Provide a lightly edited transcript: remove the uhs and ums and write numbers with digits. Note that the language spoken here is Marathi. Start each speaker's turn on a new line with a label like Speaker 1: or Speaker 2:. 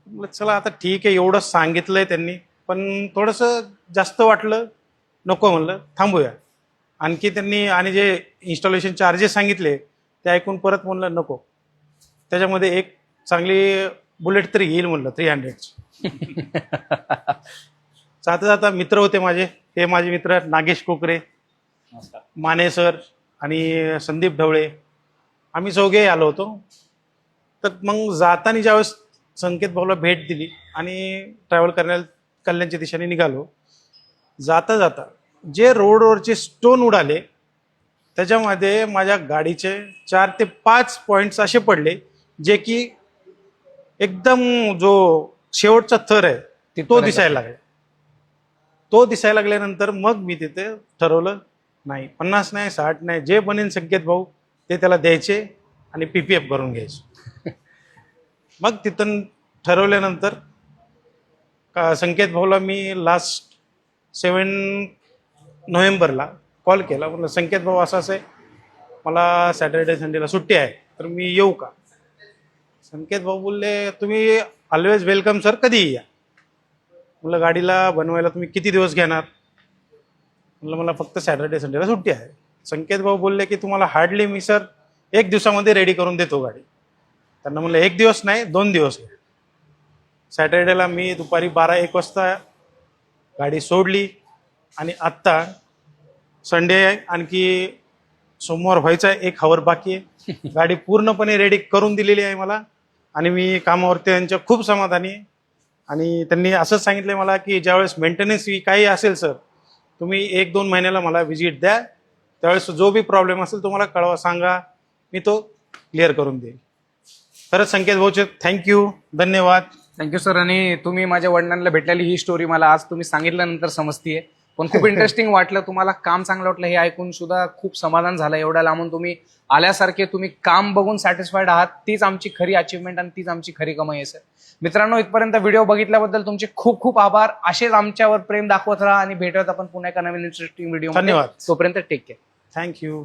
Speaker 1: म्हणलं चला आता ठीक आहे, एवढं सांगितलंय त्यांनी, पण थोडंसं जास्त वाटलं, नको म्हणलं थांबूया. आणखी त्यांनी आणि जे इन्स्टॉलेशन चार्जेस सांगितले ते ऐकून परत म्हणलं नको. त्याच्यामध्ये एक चांगली बुलेट तरी येईल म्हणलं 300. जाता जाता मित्र होते माझे, हे माझे मित्र नागेश कोकरे, माने सर आणि संदीप ढवळे, आम्ही चौघे आलो होतो. तर मग जाताना ज्यावेळेस संकेत भाऊला भेट दिली आणि ट्रॅव्हल करण्याला कल्याणच्या दिशेने निघालो. जाता जाता जे रोडवरचे स्टोन उडाले त्याच्यामध्ये माझ्या गाडीचे 4 ते 5 पॉईंट्स असे पडले जे की एकदम जो शेवटचा थर आहे तो
Speaker 2: तिथपर्यंत
Speaker 1: दिसायला लागला. तो दिसायला लागल्यानंतर मग मी तिथे ठरवलं, नाही 50 नाही 60 नाही, जे बनेन संकेत भाऊ ते त्याला द्यायचे आणि PPF भरून घ्यायचे. मग तिथून ठरवल्यानंतर संकेत भाऊला मी लास्ट 7 नोव्हेंबरला कॉल केला. म्हणलं संकेत भाऊ असं आहे, मला सॅटर्डे संडेला सुट्टी आहे, तर मी येऊ का? संकेत भाऊ बोलले तुम्ही ऑलवेज वेलकम सर, कधीही या. म्हणलं गाडीला बनवायला तुम्ही किती दिवस घेणार? म्हणलं मला फक्त सॅटर्डे संडेला सुट्टी आहे. संकेत भाऊ बोलले की तुम्हाला हार्डली मी सर 1 दिवसामध्ये रेडी करून देतो गाडी. त्यांना म्हणलं 1 दिवस नाही 2 दिवस. सॅटर्डेला मी दुपारी 12-1 वाजता गाडी सोडली आणि आत्ता संडे आहे, आणखी सोमवार व्हायचा आहे, 1 हवर बाकी आहे. गाडी पूर्णपणे रेडी करून दिलेली आहे मला आणि मी कामावरती त्यांच्या खूप समाधानी आहे. आणि त्यांनी असंच सांगितलं मला की ज्यावेळेस मेंटेनन्स काही असेल सर, तुम्ही 1-2 महिन्याला मला व्हिजिट द्या, त्यावेळेस जो बी प्रॉब्लेम असेल तुम्हाला कळवा, सांगा, मी तो क्लिअर करून देईल. खरंच संकेत भाऊचे थँक्यू, धन्यवाद.
Speaker 2: Thank you sir. आणि तुम्ही माझ्या वडिलांना भेटलेली ही स्टोरी मला आज तुम्ही सांगितल्यानंतर समजतीये, पण खूप इंटरेस्टिंग वाटलं. तुम्हाला काम चांगलं वाटलं हे ऐकून सुद्धा खूप समाधान झालं. एवढ्या लांबून तुम्ही आल्यासारखे तुम्ही काम बघून सॅटिस्फाईड आहात, तीच आमची खरी अचिव्हमेंट आणि तीच आमची खरी कमाई आहे सर. मित्रांनो, इथपर्यंत व्हिडिओ बघितल्याबद्दल तुमचे खूप खूप आभार. असेच आमच्यावर प्रेम दाखवत राहा आणि भेटत आपण पुन्हा एका नवीन इंटरेस्टिंग व्हिडिओ.
Speaker 1: धन्यवाद.
Speaker 2: तोपर्यंत टेक केअर.
Speaker 1: थँक्यू.